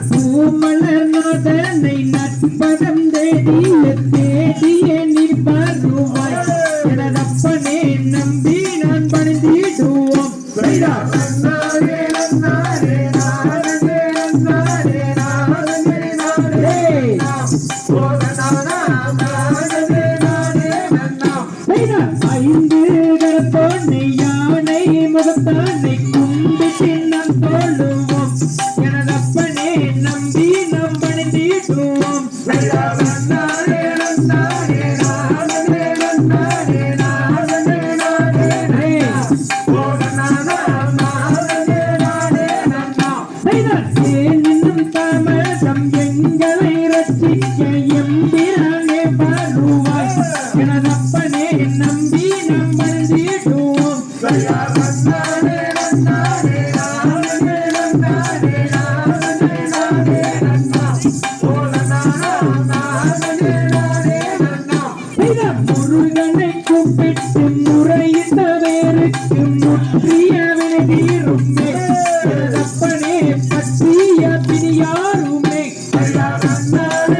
பூமலர் நாதனை நட்பதம் தேடிய நீர் வருவாய் எனதப்பனே நம்பி நான் பணிந்திடுவோம் ஐந்து கரத்தோனை யானை முகத்தானை கும்பிட்டு நாம் தோழுவோம் எனதப்பனே நம்பி நாம் பணிந்திடுவோம் தாமதம் எங்களை ரசிக்க எம்பிரானே வருவாய் எனதப்பனே நம்பி நாம் பணிந்திடுவோம்